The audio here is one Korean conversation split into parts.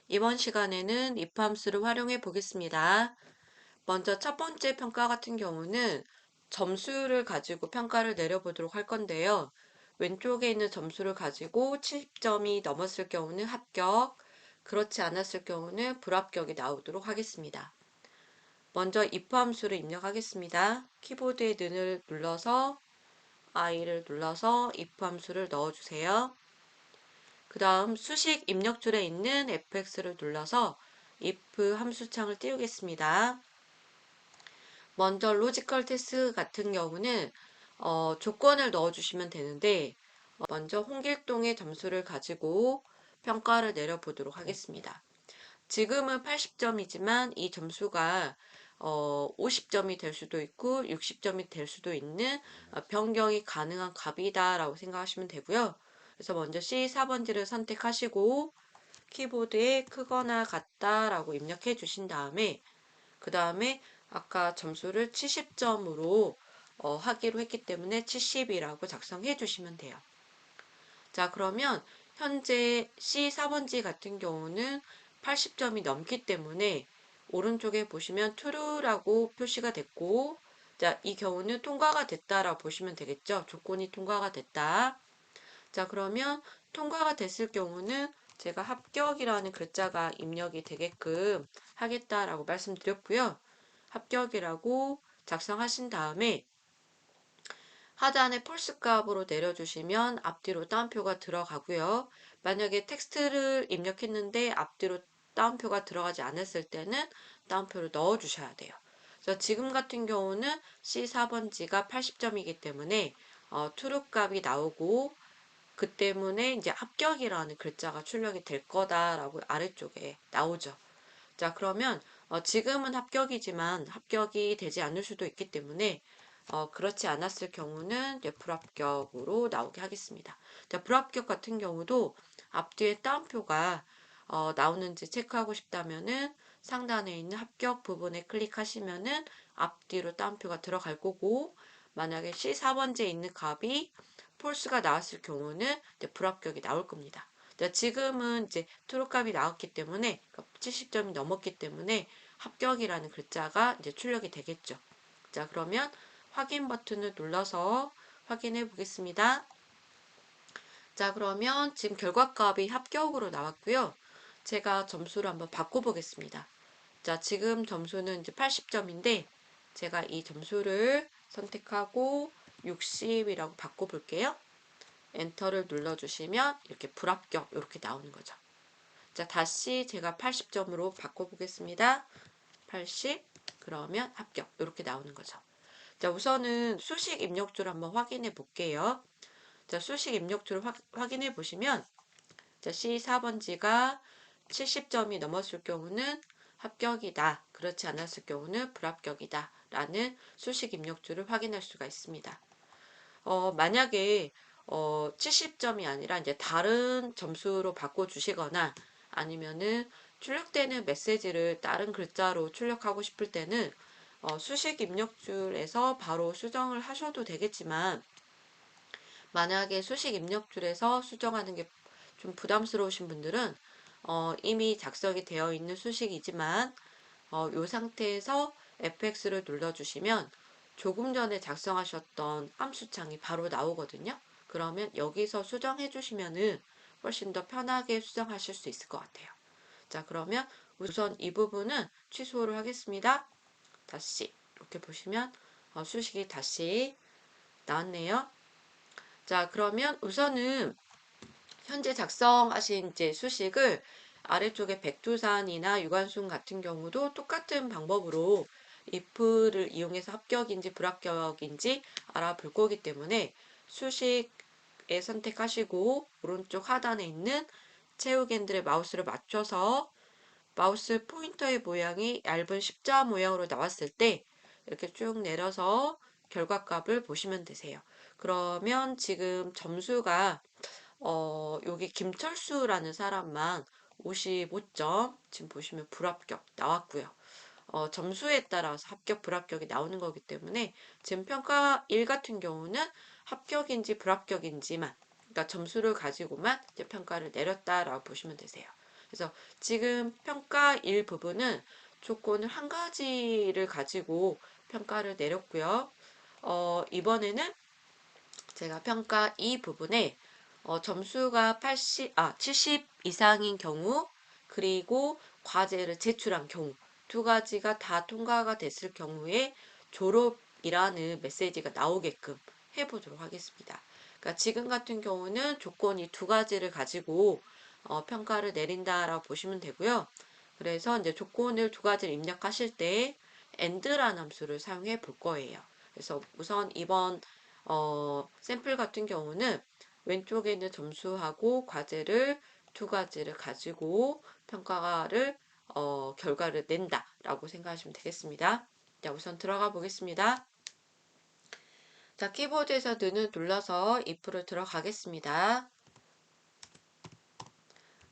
이번 시간에는 if 함수를 활용해 보겠습니다. 먼저 첫 번째 평가 같은 경우는 점수를 가지고 평가를 내려보도록 할 건데요. 왼쪽에 있는 점수를 가지고 70점이 넘었을 경우는 합격, 그렇지 않았을 경우는 불합격이 나오도록 하겠습니다. 먼저 if 함수를 입력하겠습니다. 키보드에 는을 눌러서 i를 눌러서 if 함수를 넣어주세요. 그 다음 수식 입력줄에 있는 fx를 눌러서 if 함수창을 띄우겠습니다. 먼저 로지컬 테스트 같은 경우는 조건을 넣어주시면 되는데 먼저 홍길동의 점수를 가지고 평가를 내려보도록 하겠습니다. 지금은 80점이지만 이 점수가 50점이 될 수도 있고 60점이 될 수도 있는 변경이 가능한 값이다 라고 생각하시면 되고요. 그래서 먼저 C4번지를 선택하시고 키보드에 크거나 같다 라고 입력해 주신 다음에 그 다음에 아까 점수를 70점으로 하기로 했기 때문에 70이라고 작성해 주시면 돼요. 자, 그러면 현재 C4번지 같은 경우는 80점이 넘기 때문에 오른쪽에 보시면 true라고 표시가 됐고, 자, 이 경우는 통과가 됐다라고 보시면 되겠죠. 조건이 통과가 됐다. 자, 그러면 통과가 됐을 경우는 제가 합격이라는 글자가 입력이 되게끔 하겠다라고 말씀드렸고요. 합격이라고 작성하신 다음에 하단에 폴스 값으로 내려주시면 앞뒤로 따옴표가 들어가고요. 만약에 텍스트를 입력했는데 앞뒤로 따옴표가 들어가지 않았을 때는 따옴표를 넣어주셔야 돼요. 그래서 지금 같은 경우는 C4번지가 80점이기 때문에 true 값이 나오고 그 때문에 이제 합격이라는 글자가 출력이 될 거다라고 아래쪽에 나오죠. 자, 그러면 지금은 합격이지만 합격이 되지 않을 수도 있기 때문에 그렇지 않았을 경우는 이제 불합격으로 나오게 하겠습니다. 자, 불합격 같은 경우도 앞뒤에 따옴표가 나오는지 체크하고 싶다면은 상단에 있는 합격 부분에 클릭하시면은 앞뒤로 따옴표가 들어갈 거고 만약에 C4번지에 있는 값이 폴스가 나왔을 경우는 이제 불합격이 나올 겁니다. 자, 지금은 이제 트루 값이 나왔기 때문에 70점이 넘었기 때문에 합격이라는 글자가 이제 출력이 되겠죠. 자, 그러면 확인 버튼을 눌러서 확인해 보겠습니다. 자, 그러면 지금 결과값이 합격으로 나왔고요. 제가 점수를 한번 바꿔보겠습니다. 자, 지금 점수는 이제 80점인데 제가 이 점수를 선택하고 60이라고 바꿔볼게요. 엔터를 눌러주시면 이렇게 불합격 이렇게 나오는 거죠. 자, 다시 제가 80점으로 바꿔보겠습니다. 80 그러면 합격 이렇게 나오는 거죠. 자, 우선은 수식 입력줄 한번 확인해 볼게요. 자, 수식 입력줄 확인해 보시면 자, C4번지가 70점이 넘었을 경우는 합격이다. 그렇지 않았을 경우는 불합격이다. 라는 수식 입력줄을 확인할 수가 있습니다. 만약에 70점이 아니라 이제 다른 점수로 바꿔주시거나 아니면은 출력되는 메시지를 다른 글자로 출력하고 싶을 때는 수식 입력줄에서 바로 수정을 하셔도 되겠지만 만약에 수식 입력줄에서 수정하는 게 좀 부담스러우신 분들은 이미 작성이 되어 있는 수식이지만 이 상태에서 fx를 눌러주시면 조금 전에 작성하셨던 함수창이 바로 나오거든요. 그러면 여기서 수정해 주시면은 훨씬 더 편하게 수정하실 수 있을 것 같아요. 자, 그러면 우선 이 부분은 취소를 하겠습니다. 다시 이렇게 보시면 수식이 다시 나왔네요. 자, 그러면 우선은 현재 작성하신 이제 수식을 아래쪽에 백두산이나 유관순 같은 경우도 똑같은 방법으로 if를 이용해서 합격인지 불합격인지 알아볼 거기 때문에 수식에 선택하시고 오른쪽 하단에 있는 채우기들의 마우스를 맞춰서 마우스 포인터의 모양이 얇은 십자 모양으로 나왔을 때 이렇게 쭉 내려서 결과값을 보시면 되세요. 그러면 지금 점수가 여기 김철수라는 사람만 55점 지금 보시면 불합격 나왔고요. 점수에 따라서 합격, 불합격이 나오는 거기 때문에 지금 평가 1 같은 경우는 합격인지 불합격인지만 그러니까 점수를 가지고만 이제 평가를 내렸다라고 보시면 되세요. 그래서 지금 평가 1 부분은 조건을 한 가지를 가지고 평가를 내렸고요. 이번에는 제가 평가 이 부분에 점수가 70 이상인 경우, 그리고 과제를 제출한 경우, 두 가지가 다 통과가 됐을 경우에 졸업이라는 메시지가 나오게끔 해보도록 하겠습니다. 그러니까 지금 같은 경우는 조건이 두 가지를 가지고 평가를 내린다라고 보시면 되고요. 그래서 이제 조건을 두 가지를 입력하실 때 and라는 함수를 사용해 볼 거예요. 그래서 우선 이번 샘플 같은 경우는 왼쪽에 있는 점수하고 과제를 두 가지를 가지고 평가를 결과를 낸다라고 생각하시면 되겠습니다. 자, 우선 들어가 보겠습니다. 자, 키보드에서 는을 눌러서 if를 들어가겠습니다.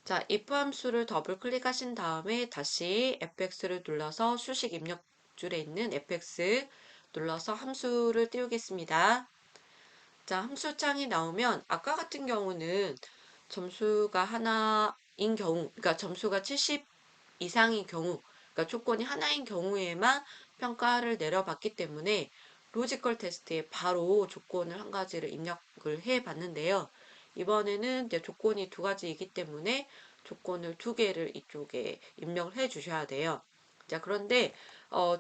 자, if 함수를 더블 클릭하신 다음에 다시 fx를 눌러서 수식 입력줄에 있는 fx 눌러서 함수를 띄우겠습니다. 자, 함수창이 나오면 아까 같은 경우는 점수가 하나인 경우, 그러니까 점수가 70 이상인 경우, 그러니까 조건이 하나인 경우에만 평가를 내려봤기 때문에 로지컬 테스트에 바로 조건을 한 가지를 입력을 해 봤는데요. 이번에는 이제 조건이 두 가지이기 때문에 조건을 두 개를 이쪽에 입력을 해 주셔야 돼요. 자, 그런데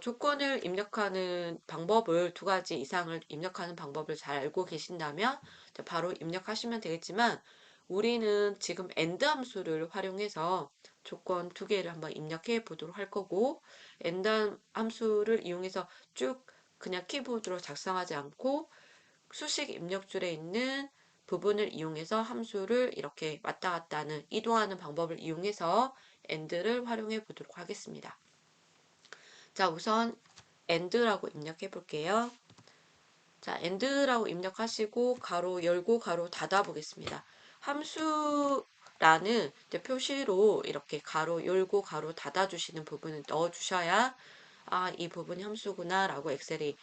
조건을 입력하는 방법을 두 가지 이상을 입력하는 방법을 잘 알고 계신다면 바로 입력하시면 되겠지만 우리는 지금 AND 함수를 활용해서 조건 두 개를 한번 입력해 보도록 할 거고 AND 함수를 이용해서 쭉 그냥 키보드로 작성하지 않고 수식 입력줄에 있는 부분을 이용해서 함수를 이렇게 왔다 갔다 하는 이동하는 방법을 이용해서 AND를 활용해 보도록 하겠습니다. 자, 우선 AND라고 입력해 볼게요. 자, AND라고 입력하시고 가로 열고 가로 닫아 보겠습니다. 함수라는 표시로 이렇게 가로 열고 가로 닫아 주시는 부분을 넣어 주셔야 이 부분이 함수구나 라고 엑셀이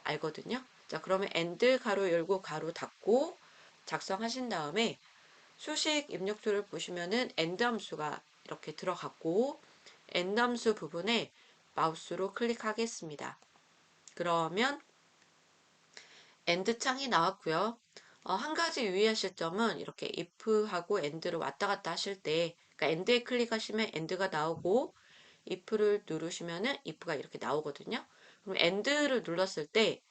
알거든요. 자, 그러면 AND 가로 열고 가로 닫고 작성하신 다음에 수식 입력표를 보시면은 AND 함수가 이렇게 들어갔고 AND 함수 부분에 마우스로 클릭하겠습니다. 그러면 AND 창이 나왔고요. 한 가지 유의하실 점은 이렇게 if하고 and를 왔다 갔다 하실 때, 그러니까 and에 클릭하시면 and가 나오고 if를 누르시면은 if가 이렇게 나오거든요. 그럼 and를 눌렀을 때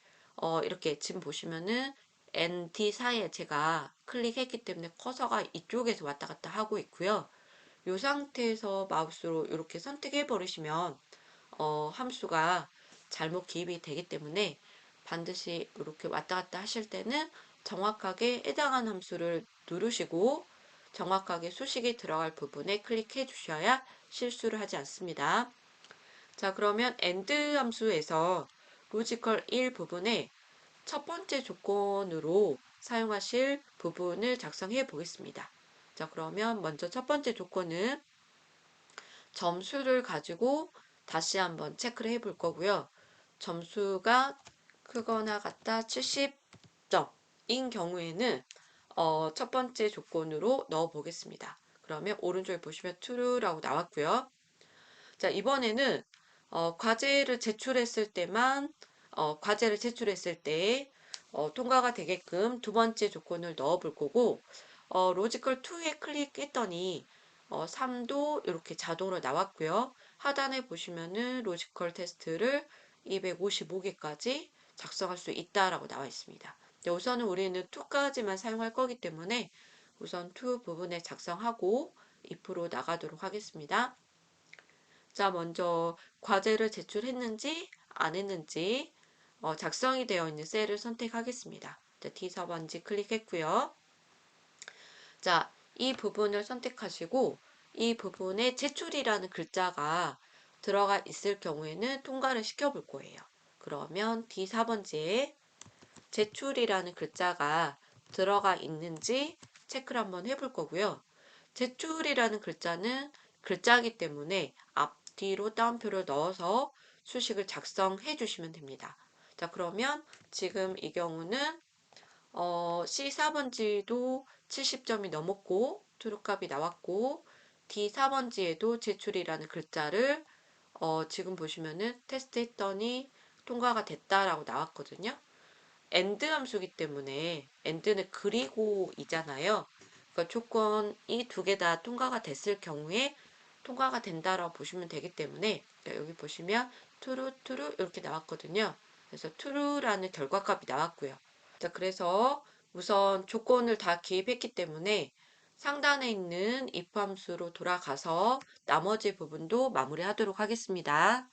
이렇게 지금 보시면은 and 사이에 제가 클릭했기 때문에 커서가 이쪽에서 왔다 갔다 하고 있고요. 이 상태에서 마우스로 이렇게 선택해 버리시면 함수가 잘못 기입이 되기 때문에 반드시 이렇게 왔다 갔다 하실 때는 정확하게 해당하는 함수를 누르시고 정확하게 수식이 들어갈 부분에 클릭해 주셔야 실수를 하지 않습니다. 자, 그러면 AND 함수에서 로지컬 1 부분에 첫 번째 조건으로 사용하실 부분을 작성해 보겠습니다. 자, 그러면 먼저 첫 번째 조건은 점수를 가지고 다시 한번 체크를 해 볼 거고요. 점수가 크거나 같다 70점인 경우에는 첫 번째 조건으로 넣어 보겠습니다. 그러면 오른쪽에 보시면 true라고 나왔고요. 자, 이번에는 과제를 제출했을 때 통과가 되게끔 두 번째 조건을 넣어 볼 거고 로지컬 2에 클릭했더니 3도 이렇게 자동으로 나왔고요. 하단에 보시면은 로지컬 테스트를 255개까지 작성할 수 있다라고 나와 있습니다. 네, 우선은 우리는 2까지만 사용할 거기 때문에 우선 2 부분에 작성하고 if로 나가도록 하겠습니다. 자, 먼저 과제를 제출했는지 안 했는지 작성이 되어 있는 셀을 선택하겠습니다. 자, D4번지 클릭했고요. 자, 이 부분을 선택하시고 이 부분에 제출이라는 글자가 들어가 있을 경우에는 통과를 시켜볼 거예요. 그러면 D4번지에 제출이라는 글자가 들어가 있는지 체크를 한번 해볼 거고요. 제출이라는 글자는 글자이기 때문에 앞뒤로 따옴표를 넣어서 수식을 작성해 주시면 됩니다. 자, 그러면 지금 이 경우는 C4번지도 70점이 넘었고 트루값이 나왔고 D4번지에도 제출이라는 글자를 지금 보시면은 테스트 했더니 통과가 됐다라고 나왔거든요. AND 함수기 때문에 AND는 그리고이잖아요. 그러니까 조건이 두 개 다 통과가 됐을 경우에 통과가 된다라고 보시면 되기 때문에 여기 보시면 true, true 이렇게 나왔거든요. 그래서 true라는 결과값이 나왔고요. 자, 그래서 우선 조건을 다 기입했기 때문에 상단에 있는 if 함수로 돌아가서 나머지 부분도 마무리하도록 하겠습니다.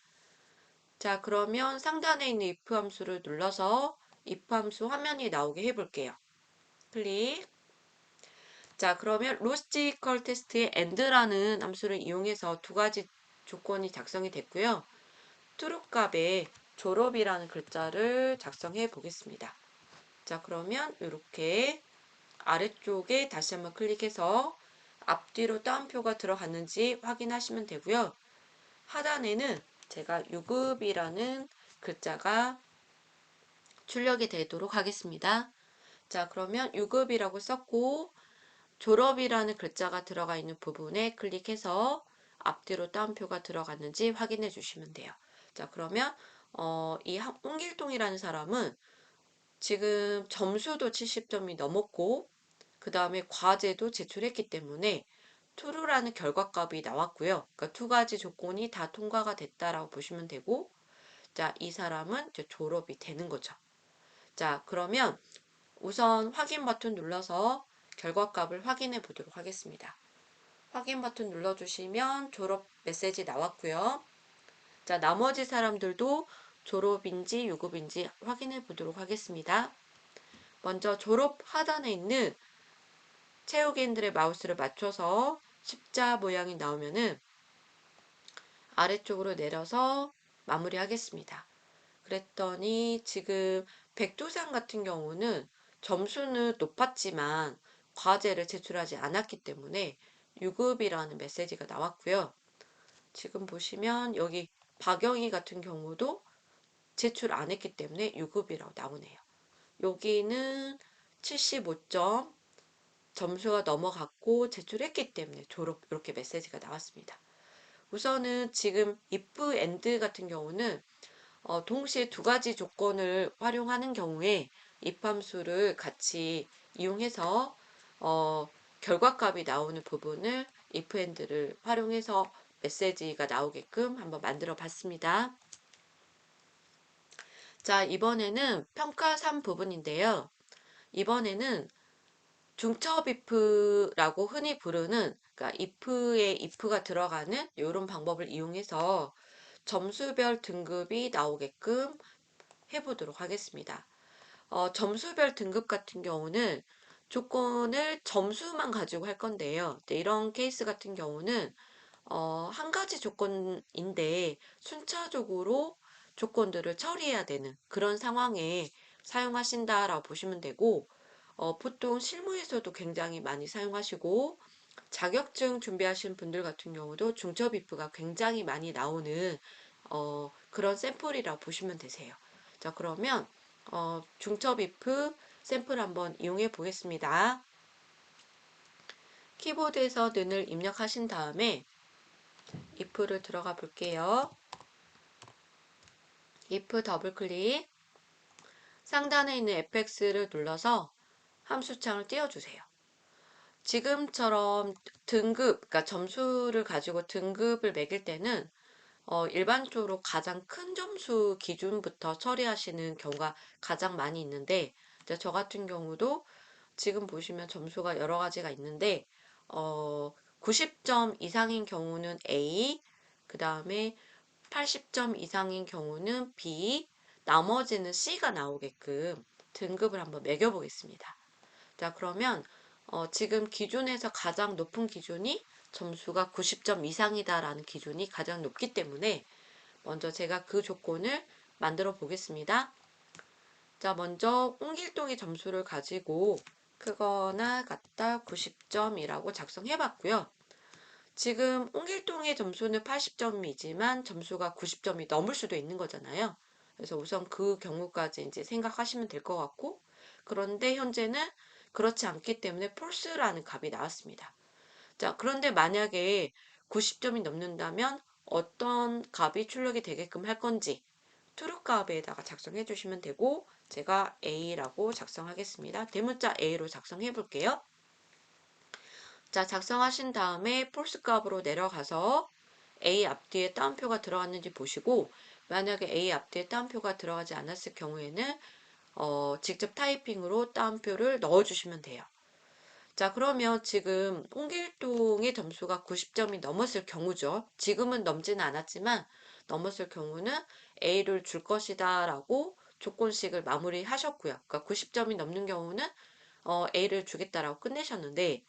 자, 그러면 상단에 있는 if 함수를 눌러서 if 함수 화면이 나오게 해볼게요. 클릭. 자, 그러면 로지컬 테스트의 and라는 함수를 이용해서 두 가지 조건이 작성이 됐고요. true 값에 졸업이라는 글자를 작성해 보겠습니다. 자, 그러면 이렇게 아래쪽에 다시 한번 클릭해서 앞뒤로 따옴표가 들어갔는지 확인하시면 되고요. 하단에는 제가 유급이라는 글자가 출력이 되도록 하겠습니다. 자, 그러면 유급이라고 썼고 졸업이라는 글자가 들어가 있는 부분에 클릭해서 앞뒤로 따옴표가 들어갔는지 확인해 주시면 돼요. 자, 그러면 이 홍길동이라는 사람은 지금 점수도 70점이 넘었고 그 다음에 과제도 제출했기 때문에 true라는 결과값이 나왔고요. 그러니까 두 가지 조건이 다 통과가 됐다라고 보시면 되고 자, 이 사람은 이제 졸업이 되는 거죠. 자, 그러면 우선 확인 버튼 눌러서 결과값을 확인해 보도록 하겠습니다. 확인 버튼 눌러주시면 졸업 메시지 나왔고요. 자, 나머지 사람들도 졸업인지 유급인지 확인해 보도록 하겠습니다. 먼저 졸업 하단에 있는 채우기인들의 마우스를 맞춰서 십자 모양이 나오면은 아래쪽으로 내려서 마무리하겠습니다. 그랬더니 지금 백두산 같은 경우는 점수는 높았지만 과제를 제출하지 않았기 때문에 유급이라는 메시지가 나왔고요. 지금 보시면 여기 박영희 같은 경우도 제출 안 했기 때문에 유급이라고 나오네요. 여기는 75점 점수가 넘어갔고 제출했기 때문에 졸업 이렇게 메시지가 나왔습니다. 우선은 지금 if and 같은 경우는 동시에 두 가지 조건을 활용하는 경우에 if 함수를 같이 이용해서 결과값이 나오는 부분을 if and를 활용해서 메시지가 나오게끔 한번 만들어 봤습니다. 자, 이번에는 평가 3 부분인데요. 이번에는 중첩 if라고 흔히 부르는 그러니까 if에 if가 들어가는 이런 방법을 이용해서 점수별 등급이 나오게끔 해보도록 하겠습니다. 점수별 등급 같은 경우는 조건을 점수만 가지고 할 건데요. 이런 케이스 같은 경우는 한 가지 조건인데 순차적으로 조건들을 처리해야 되는 그런 상황에 사용하신다라고 보시면 되고 보통 실무에서도 굉장히 많이 사용하시고 자격증 준비하시는 분들 같은 경우도 중첩 if가 굉장히 많이 나오는 그런 샘플이라고 보시면 되세요. 자, 그러면 중첩 if 샘플 한번 이용해 보겠습니다. 키보드에서 는을 입력하신 다음에 if를 들어가 볼게요. if 더블 클릭 상단에 있는 fx를 눌러서 함수창을 띄워주세요. 지금처럼 등급, 그러니까 점수를 가지고 등급을 매길 때는 일반적으로 가장 큰 점수 기준부터 처리하시는 경우가 가장 많이 있는데 저 같은 경우도 지금 보시면 점수가 여러 가지가 있는데 90점 이상인 경우는 A, 그 다음에 80점 이상인 경우는 B, 나머지는 C가 나오게끔 등급을 한번 매겨 보겠습니다. 자, 그러면 지금 기준에서 가장 높은 기준이 점수가 90점 이상이다라는 기준이 가장 높기 때문에 먼저 제가 그 조건을 만들어 보겠습니다. 자, 먼저 홍길동의 점수를 가지고 크거나 같다 90점이라고 작성해 봤고요. 지금 홍길동의 점수는 80점이지만 점수가 90점이 넘을 수도 있는 거잖아요. 그래서 우선 그 경우까지 이제 생각하시면 될 것 같고, 그런데 현재는 그렇지 않기 때문에 false라는 값이 나왔습니다. 자, 그런데 만약에 90점이 넘는다면 어떤 값이 출력이 되게끔 할 건지 true 값에다가 작성해 주시면 되고, 제가 A라고 작성하겠습니다. 대문자 A로 작성해 볼게요. 자, 작성하신 다음에 false 값으로 내려가서 A 앞뒤에 따옴표가 들어갔는지 보시고, 만약에 A 앞뒤에 따옴표가 들어가지 않았을 경우에는 직접 타이핑으로 따옴표를 넣어주시면 돼요. 자, 그러면 지금 홍길동의 점수가 90점이 넘었을 경우죠. 지금은 넘지는 않았지만 넘었을 경우는 A를 줄 것이다 라고 조건식을 마무리하셨고요. 그러니까 90점이 넘는 경우는 A를 주겠다라고 끝내셨는데,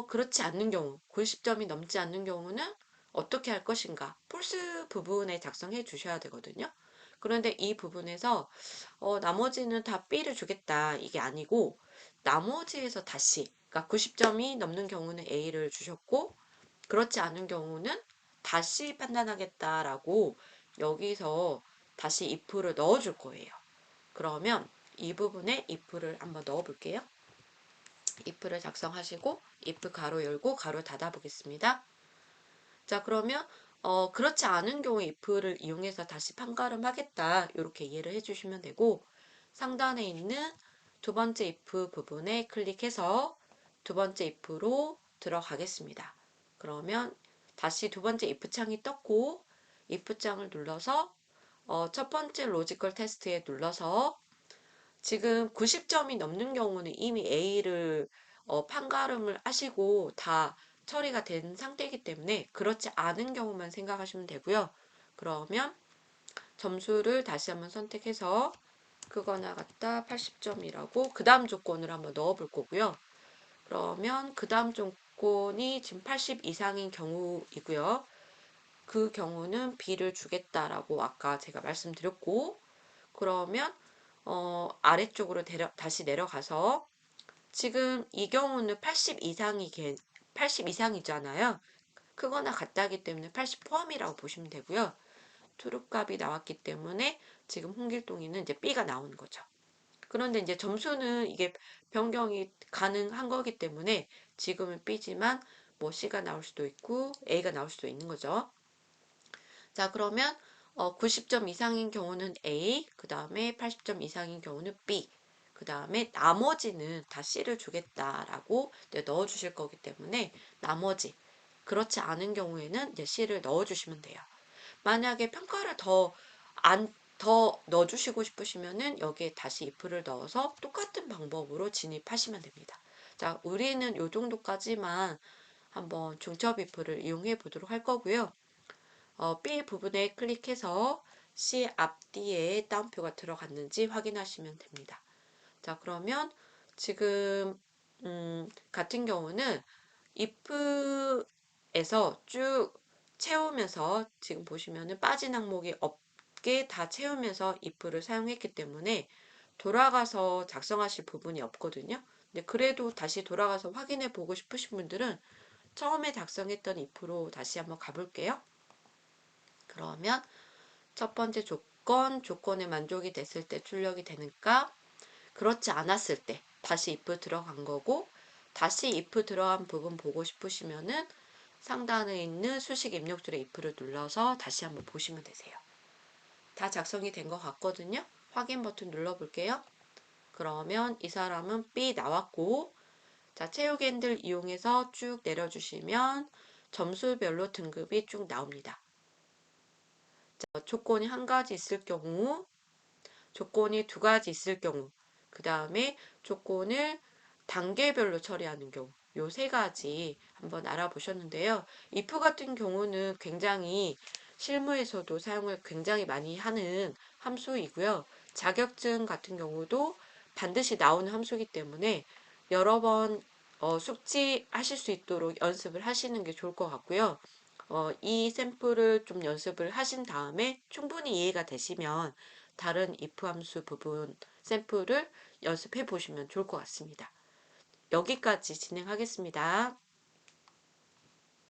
그렇지 않는 경우, 90점이 넘지 않는 경우는 어떻게 할 것인가? 폴스 부분에 작성해 주셔야 되거든요. 그런데 이 부분에서 나머지는 다 B를 주겠다 이게 아니고, 나머지에서 다시, 그러니까 90점이 넘는 경우는 A를 주셨고, 그렇지 않은 경우는 다시 판단하겠다라고 여기서 다시 if를 넣어 줄 거예요. 그러면 이 부분에 if를 한번 넣어 볼게요. if를 작성하시고 if 가로 열고 가로 닫아 보겠습니다. 자, 그러면 그렇지 않은 경우에 if를 이용해서 다시 판가름 하겠다 이렇게 이해를 해주시면 되고, 상단에 있는 두 번째 if 부분에 클릭해서 두 번째 if로 들어가겠습니다. 그러면 다시 두 번째 if 창이 떴고, if 창을 눌러서 첫 번째 로지컬 테스트에 눌러서 지금 90점이 넘는 경우는 이미 A를 판가름을 하시고 다 처리가 된 상태이기 때문에 그렇지 않은 경우만 생각하시면 되고요. 그러면 점수를 다시 한번 선택해서 크거나 같다 80점이라고 그 다음 조건을 한번 넣어 볼 거고요. 그러면 그 다음 조건이 지금 80 이상인 경우이고요. 그 경우는 B를 주겠다라고 아까 제가 말씀드렸고, 그러면 아래쪽으로 다시 내려가서 지금 이 경우는 80 이상이잖아요. 크거나 같다기 때문에 80 포함이라고 보시면 되고요. 투룸값이 나왔기 때문에 지금 홍길동이는 이제 B가 나오는 거죠. 그런데 이제 점수는 이게 변경이 가능한 거기 때문에 지금은 B지만 뭐 C가 나올 수도 있고 A가 나올 수도 있는 거죠. 자, 그러면 90점 이상인 경우는 A, 그 다음에 80점 이상인 경우는 B, 그 다음에 나머지는 다 C를 주겠다라고 넣어 주실 거기 때문에 나머지, 그렇지 않은 경우에는 이제 C를 넣어 주시면 돼요. 만약에 평가를 더 넣어주시고 싶으시면은 여기에 다시 if를 넣어서 똑같은 방법으로 진입하시면 됩니다. 자, 우리는 이 정도까지만 한번 중첩 if를 이용해 보도록 할 거고요. B 부분에 클릭해서 C 앞뒤에 따옴표가 들어갔는지 확인하시면 됩니다. 자, 그러면 지금 같은 경우는 if에서 쭉 채우면서 지금 보시면은 빠진 항목이 없게 다 채우면서 if를 사용했기 때문에 돌아가서 작성하실 부분이 없거든요. 근데 그래도 다시 돌아가서 확인해 보고 싶으신 분들은 처음에 작성했던 if로 다시 한번 가볼게요. 그러면 첫 번째 조건에 만족이 됐을 때 출력이 되니까, 그렇지 않았을 때 다시 if 들어간 거고, 다시 if 들어간 부분 보고 싶으시면은 상단에 있는 수식 입력줄에 if를 눌러서 다시 한번 보시면 되세요. 다 작성이 된 것 같거든요. 확인 버튼 눌러볼게요. 그러면 이 사람은 B 나왔고, 자, 채우기 핸들 이용해서 쭉 내려주시면 점수별로 등급이 쭉 나옵니다. 자, 조건이 한 가지 있을 경우, 조건이 두 가지 있을 경우, 그 다음에 조건을 단계별로 처리하는 경우, 요 세 가지 한번 알아보셨는데요. if 같은 경우는 굉장히 실무에서도 사용을 굉장히 많이 하는 함수이고요. 자격증 같은 경우도 반드시 나오는 함수이기 때문에 여러 번 숙지하실 수 있도록 연습을 하시는 게 좋을 것 같고요. 이 샘플을 좀 연습을 하신 다음에 충분히 이해가 되시면 다른 if 함수 부분 샘플을 연습해 보시면 좋을 것 같습니다. 여기까지 진행하겠습니다.